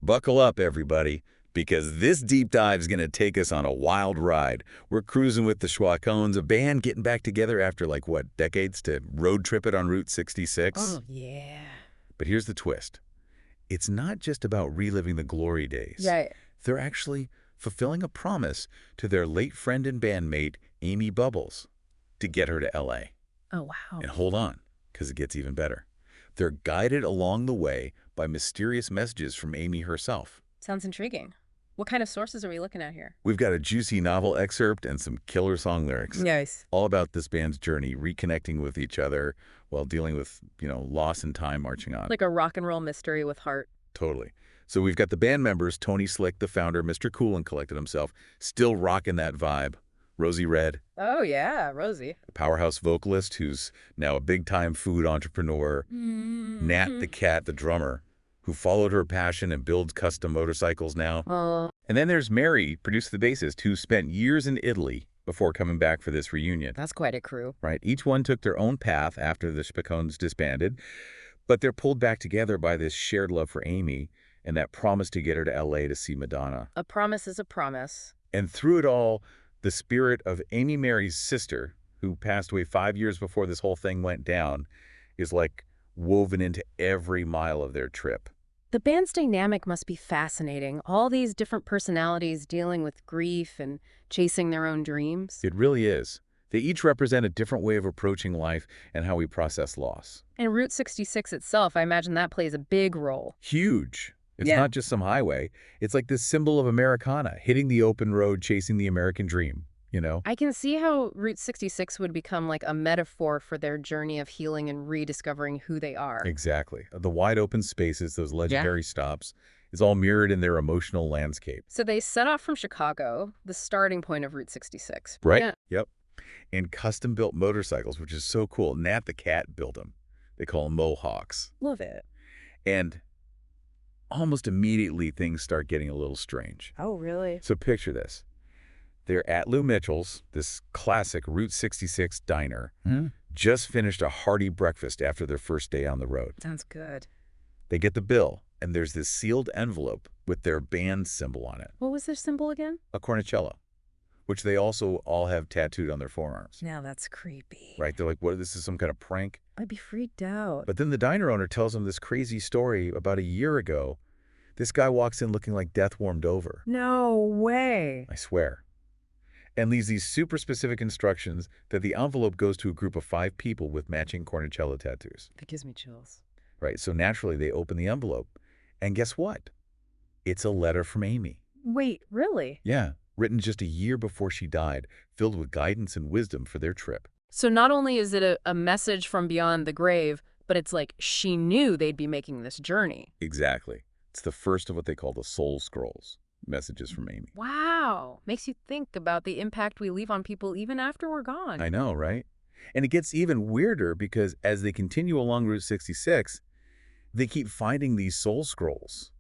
Buckle up, everybody, because this deep dive is going to take us on a wild ride. We're cruising with the Schwacones, a band getting back together after, like, what, decades to road trip it on Route 66? Oh, yeah. But here's the twist. It's not just about reliving the glory days. Right. They're actually fulfilling a promise to their late friend and bandmate, Amy Bubbles, to get her to L.A. Oh, wow. And hold on, because it gets even better. They're guided along the way by mysterious messages from Amy herself. Sounds intriguing. What kind of sources are we looking at here? We've got a juicy novel excerpt and some killer song lyrics. Nice. All about this band's journey, reconnecting with each other while dealing with, loss and time marching on. Like a rock and roll mystery with heart. Totally. So we've got the band members, Tony Slick, the founder, Mr. Cool and Collected himself, still rocking that vibe. Rosie Red, Oh, yeah, Rosie. a powerhouse vocalist who's now a big-time food entrepreneur. Nat the Cat, the drummer, who followed her passion and builds custom motorcycles now. Oh, And then there's Mary, producer the bassist, who spent years in Italy before coming back for this reunion. that's quite a crew. Right? Each one took their own path after the Spacones disbanded, but they're pulled back together by this shared love for Amy and that promise to get her to L.A. to see Madonna. A promise is a promise. And through it all, the spirit of Amy Mary's sister, who passed away 5 years before this whole thing went down, is like woven into every mile of their trip. The band's dynamic must be fascinating. All these different personalities dealing with grief and chasing their own dreams. It really is. They each represent a different way of approaching life and how we process loss. And Route 66 itself, I imagine that plays a big role. Huge. It's Yeah. not just some highway. It's like this symbol of Americana, hitting the open road, chasing the American dream, I can see how Route 66 would become like a metaphor for their journey of healing and rediscovering who they are. Exactly. The wide open spaces, those legendary stops, is all mirrored in their emotional landscape. So they set off from Chicago, the starting point of Route 66. Right? Yeah. Yep. And custom-built motorcycles, which is so cool. Nat the Cat built them. They call them Mohawks. Love it. And almost immediately, things start getting a little strange. Oh, really? So picture this. They're at Lou Mitchell's, this classic Route 66 diner, just finished a hearty breakfast after their first day on the road. Sounds good. They get the bill, and there's this sealed envelope with their band symbol on it, What was their symbol again? a cornicello, which they also all have tattooed on their forearms. Now that's creepy. Right? They're like, what, this is some kind of prank? I'd be freaked out. But then the diner owner tells them this crazy story about a year ago. This guy walks in looking like death warmed over. No way. I swear. And leaves these super specific instructions that the envelope goes to a group of 5 people with matching cornicello tattoos. That gives me chills. Right? So naturally, they open the envelope. And guess what? It's a letter from Amy. Wait, really? Yeah, written just a year before she died, filled with guidance and wisdom for their trip. So not only is it a message from beyond the grave, but it's like she knew they'd be making this journey. Exactly. It's the first of what they call the Soul Scrolls, messages from Amy. Wow. Makes you think about the impact we leave on people even after we're gone. I know, right? And it gets even weirder because as they continue along Route 66, they keep finding these soul scrolls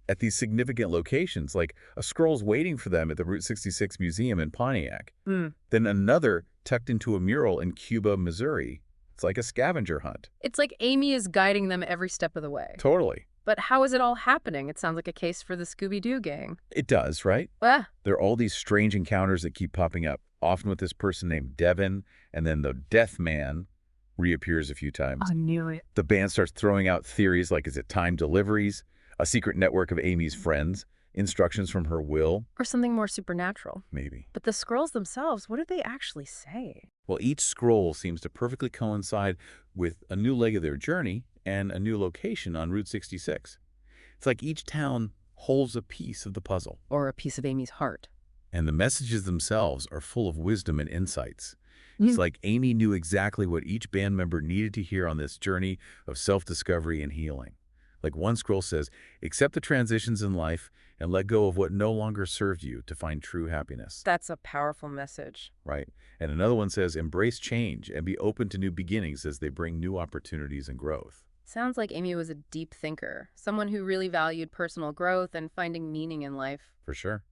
at these significant locations, like a scroll's waiting for them at the Route 66 Museum in Pontiac. Mm. Then another tucked into a mural in Cuba, Missouri. It's like a scavenger hunt. It's like Amy is guiding them every step of the way. Totally. But how is it all happening? It sounds like a case for the Scooby-Doo gang. It does, right? Ah, There are all these strange encounters that keep popping up, often with this person named Devin, and then the Death Man reappears a few times. I knew it. The band starts throwing out theories like, is it time deliveries, a secret network of Amy's friends, instructions from her will? Or something more supernatural. Maybe. But the scrolls themselves, what do they actually say? Well, each scroll seems to perfectly coincide with a new leg of their journey and a new location on Route 66. It's like each town holds a piece of the puzzle. Or a piece of Amy's heart. And the messages themselves are full of wisdom and insights. It's like Amy knew exactly what each band member needed to hear on this journey of self-discovery and healing. Like one scroll says, accept the transitions in life and let go of what no longer served you to find true happiness. That's a powerful message. Right? And another one says, embrace change and be open to new beginnings as they bring new opportunities and growth. Sounds like Amy was a deep thinker, someone who really valued personal growth and finding meaning in life. For sure.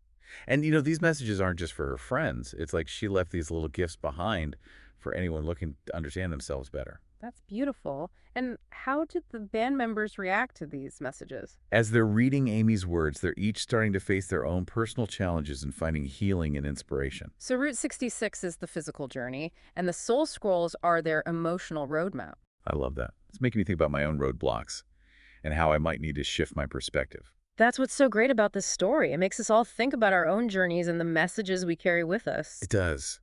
And, these messages aren't just for her friends. It's like she left these little gifts behind for anyone looking to understand themselves better. That's beautiful. And how did the band members react to these messages? As they're reading Amy's words, they're each starting to face their own personal challenges and finding healing and inspiration. So Route 66 is the physical journey, and the soul scrolls are their emotional roadmap. I love that. It's making me think about my own roadblocks and how I might need to shift my perspective. That's what's so great about this story. It makes us all think about our own journeys and the messages we carry with us. It does.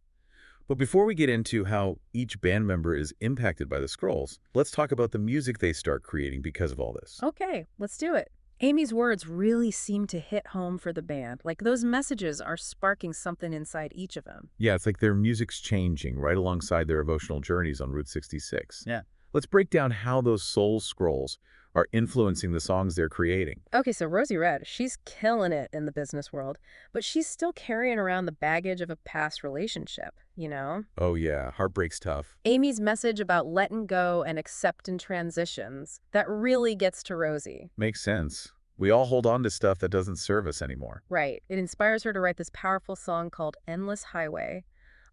But before we get into how each band member is impacted by the scrolls, let's talk about the music they start creating because of all this. Okay, let's do it. Amy's words really seem to hit home for the band. Like those messages are sparking something inside each of them. Yeah, it's like their music's changing right alongside their emotional journeys on Route 66. Yeah. Let's break down how those soul scrolls are influencing the songs they're creating. Okay, so Rosie Red, she's killing it in the business world, but she's still carrying around the baggage of a past relationship, you know? Oh yeah, heartbreak's tough. Amy's message about letting go and accepting transitions, that really gets to Rosie. Makes sense. We all hold on to stuff that doesn't serve us anymore. Right. It inspires her to write this powerful song called Endless Highway,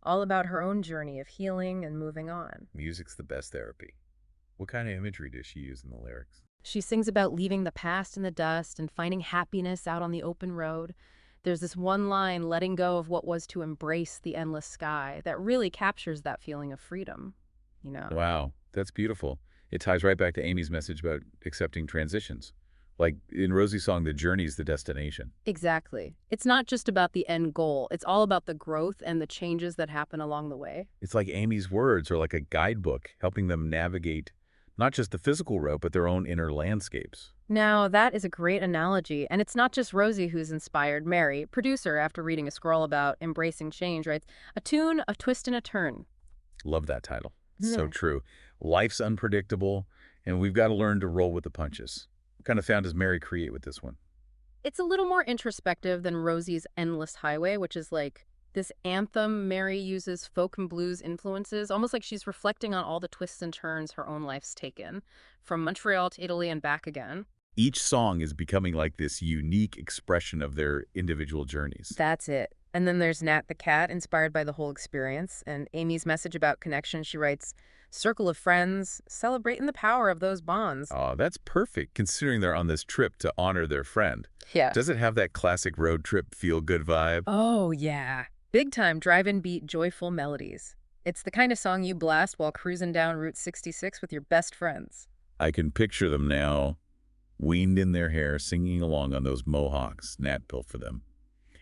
all about her own journey of healing and moving on. Music's the best therapy. What kind of imagery does she use in the lyrics? She sings about leaving the past in the dust and finding happiness out on the open road. There's this one line, letting go of what was to embrace the endless sky, that really captures that feeling of freedom, you know? Wow, that's beautiful. It ties right back to Amy's message about accepting transitions. Like in Rosie's song, the journey's the destination. Exactly. It's not just about the end goal. It's all about the growth and the changes that happen along the way. It's like Amy's words are like a guidebook, helping them navigate not just the physical route, but their own inner landscapes. Now, that is a great analogy, and it's not just Rosie who's inspired. Mary, producer, after reading a scroll about embracing change, writes, "A tune, a twist, and a turn." Love that title. So Yeah. true. Life's unpredictable, and we've got to learn to roll with the punches. What kind of sound does Mary create with this one? It's a little more introspective than Rosie's Endless Highway, which is like this anthem. Mary uses folk and blues influences, almost like she's reflecting on all the twists and turns her own life's taken, from Montreal to Italy and back again. Each song is becoming like this unique expression of their individual journeys. That's it. And then there's Nat the Cat, inspired by the whole experience. And Amy's message about connection, she writes, "Circle of friends, celebrating the power of those bonds." Oh, that's perfect, considering they're on this trip to honor their friend. Yeah. Does it have that classic road trip feel-good vibe? Oh, yeah. Big time drive-in beat joyful melodies. It's the kind of song you blast while cruising down Route 66 with your best friends. I can picture them now, weaned in their hair, singing along on those mohawks Nat built for them.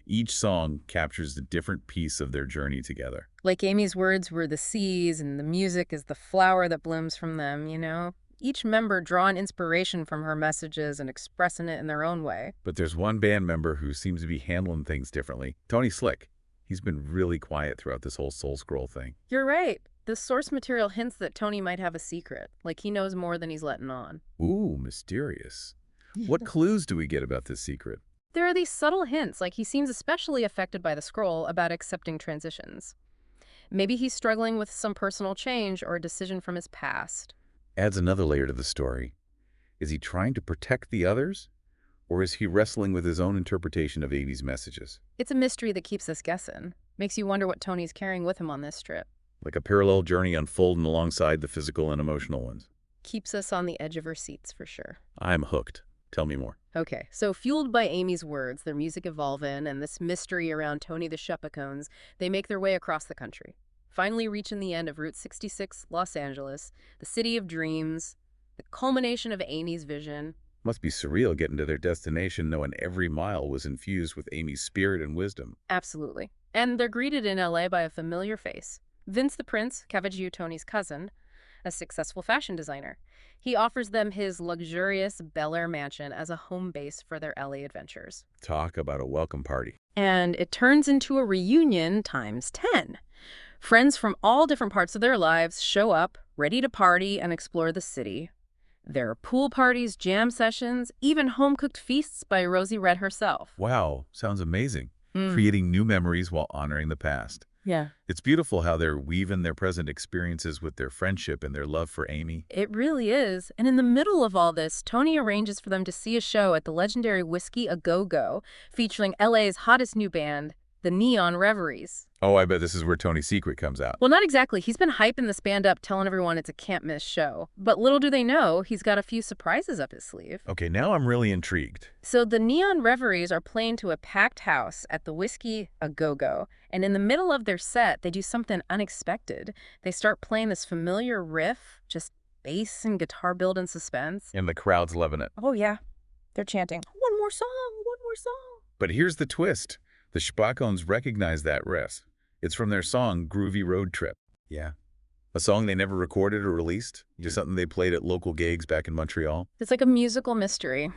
Each song captures a different piece of their journey together. Like Amy's words were the seas and the music is the flower that blooms from them, you know? Each member drawing inspiration from her messages and expressing it in their own way. But there's one band member who seems to be handling things differently. Tony Slick. He's been really quiet throughout this whole Soul Scroll thing. You're right. The source material hints that Tony might have a secret, like he knows more than he's letting on. Ooh, mysterious. What clues do we get about this secret? There are these subtle hints, like he seems especially affected by the scroll about accepting transitions. Maybe he's struggling with some personal change or a decision from his past. Adds another layer to the story. Is he trying to protect the others? Or is he wrestling with his own interpretation of Amy's messages? It's a mystery that keeps us guessing. Makes you wonder what Tony's carrying with him on this trip. Like a parallel journey unfolding alongside the physical and emotional ones. Keeps us on the edge of our seats, for sure. I'm hooked. Tell me more. Okay, so fueled by Amy's words, their music evolving, and this mystery around Tony the Shepacones, they make their way across the country. Finally reaching the end of Route 66, Los Angeles, the city of dreams, the culmination of Amy's vision. Must be surreal getting to their destination knowing every mile was infused with Amy's spirit and wisdom. Absolutely. And they're greeted in LA by a familiar face. Vince the Prince, Cavagio Tony's cousin, a successful fashion designer. He offers them his luxurious Bel Air mansion as a home base for their LA adventures. Talk about a welcome party. And it turns into a reunion times 10. Friends from all different parts of their lives show up, ready to party and explore the city. There are pool parties, jam sessions, even home-cooked feasts by Rosie Red herself. Wow, sounds amazing. Creating new memories while honoring the past. Yeah. It's beautiful how they're weaving their present experiences with their friendship and their love for Amy. It really is. And in the middle of all this, Tony arranges for them to see a show at the legendary Whiskey A Go Go, featuring LA's hottest new band, the Neon Reveries. Oh, I bet this is where Tony's secret comes out. Well, not exactly. He's been hyping this band up, telling everyone it's a can't-miss show. But little do they know, he's got a few surprises up his sleeve. Okay, now I'm really intrigued. So the Neon Reveries are playing to a packed house at the Whiskey A Go-Go, and in the middle of their set, they do something unexpected. They start playing this familiar riff, just bass and guitar build and suspense. And the crowd's loving it. Oh, yeah. They're chanting, one more song, one more song. But here's the twist. The Spacones recognize that riff. It's from their song, Groovy Road Trip. Yeah. A song they never recorded or released. Just something they played at local gigs back in Montreal. It's like a musical mystery.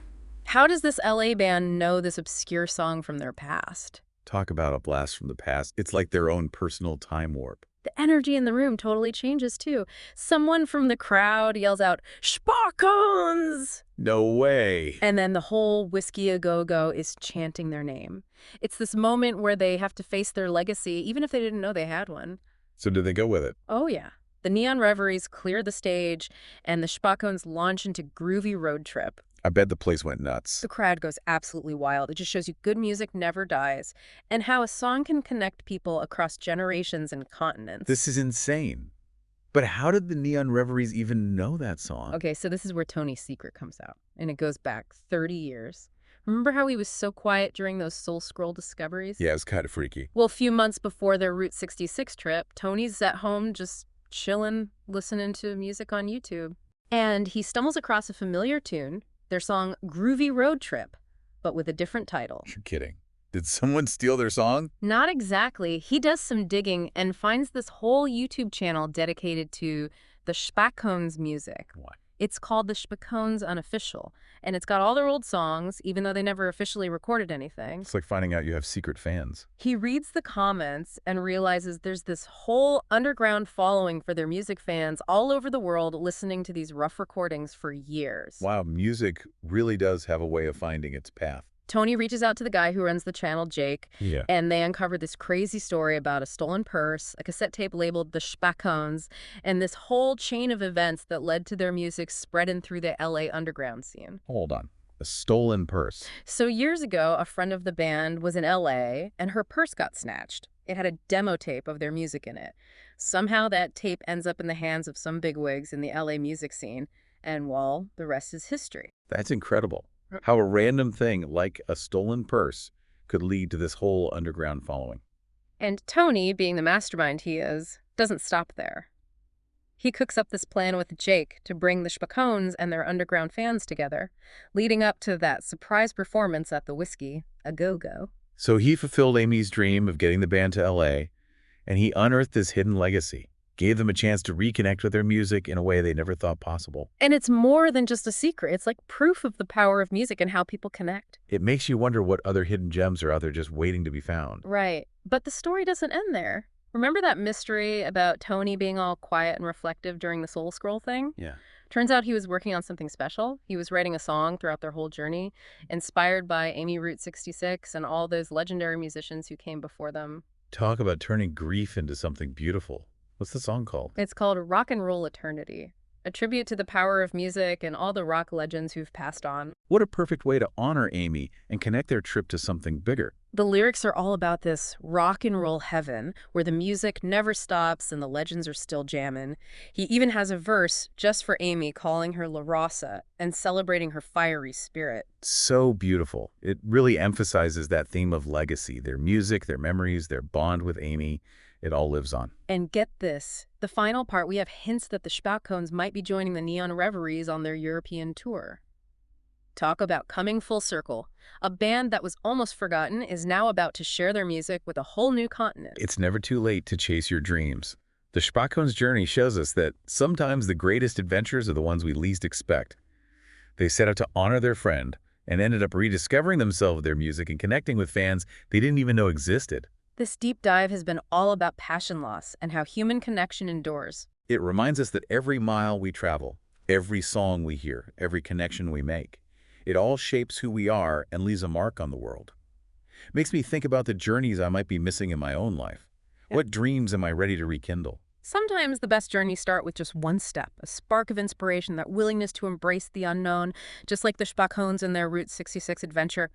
How does this LA band know this obscure song from their past? Talk about a blast from the past. It's like their own personal time warp. The energy in the room totally changes, too. Someone from the crowd yells out, Spacones! No way. And then the whole Whiskey A Go-Go is chanting their name. It's this moment where they have to face their legacy, even if they didn't know they had one. So did they go with it? Oh, yeah. The Neon Reveries clear the stage, and the Spacones launch into Groovy Road Trip. I bet the place went nuts. The crowd goes absolutely wild. It just shows you good music never dies, and how a song can connect people across generations and continents. This is insane. But how did the Neon Reveries even know that song? Okay, so this is where Tony's secret comes out, and it goes back 30 years. Remember how he was so quiet during those Soul Scroll discoveries? Yeah, it was kind of freaky. Well, a few months before their Route 66 trip, Tony's at home just chilling, listening to music on YouTube. And he stumbles across a familiar tune, their song Groovy Road Trip, but with a different title. You're kidding. Did someone steal their song? Not exactly. He does some digging and finds this whole YouTube channel dedicated to the Spacones music. What? It's called the Spacones Unofficial, and it's got all their old songs, even though they never officially recorded anything. It's like finding out you have secret fans. He reads the comments and realizes there's this whole underground following for their music fans all over the world listening to these rough recordings for years. Wow, music really does have a way of finding its path. Tony reaches out to the guy who runs the channel, Jake, Yeah. and they uncover this crazy story about a stolen purse, a cassette tape labeled The Spacones, and this whole chain of events that led to their music spreading through the LA underground scene. Hold on. A stolen purse. So years ago, a friend of the band was in LA, and her purse got snatched. It had a demo tape of their music in it. Somehow that tape ends up in the hands of some bigwigs in the LA music scene, and well, the rest is history. That's incredible. How a random thing like a stolen purse could lead to this whole underground following. And Tony, being the mastermind he is, doesn't stop there. He cooks up this plan with Jake to bring the Spacones and their underground fans together, leading up to that surprise performance at the Whiskey A Go-Go. So he fulfilled Amy's dream of getting the band to LA, and he unearthed this hidden legacy, gave them a chance to reconnect with their music in a way they never thought possible. And it's more than just a secret. It's like proof of the power of music and how people connect. It makes you wonder what other hidden gems are out there just waiting to be found. Right. But the story doesn't end there. Remember that mystery about Tony being all quiet and reflective during the Soul Scroll thing? Yeah. Turns out he was working on something special. He was writing a song throughout their whole journey, inspired by Amy Route 66 and all those legendary musicians who came before them. Talk about turning grief into something beautiful. What's the song called? It's called Rock and Roll Eternity, a tribute to the power of music and all the rock legends who've passed on. What a perfect way to honor Amy and connect their trip to something bigger. The lyrics are all about this rock and roll heaven where the music never stops and the legends are still jamming. He even has a verse just for Amy calling her La Rosa and celebrating her fiery spirit. So beautiful. It really emphasizes that theme of legacy, their music, their memories, their bond with Amy. It all lives on. And get this, the final part, we have hints that the Spacones might be joining the Neon Reveries on their European tour. Talk about coming full circle. A band that was almost forgotten is now about to share their music with a whole new continent. It's never too late to chase your dreams. The Spacones' journey shows us that sometimes the greatest adventures are the ones we least expect. They set out to honor their friend and ended up rediscovering themselves with their music and connecting with fans they didn't even know existed. This deep dive has been all about passion loss and how human connection endures. It reminds us that every mile we travel, every song we hear, every connection we make, it all shapes who we are and leaves a mark on the world. Makes me think about the journeys I might be missing in my own life. What dreams am I ready to rekindle? Sometimes the best journeys start with just one step, a spark of inspiration, that willingness to embrace the unknown, just like the Spacones in their Route 66 adventure.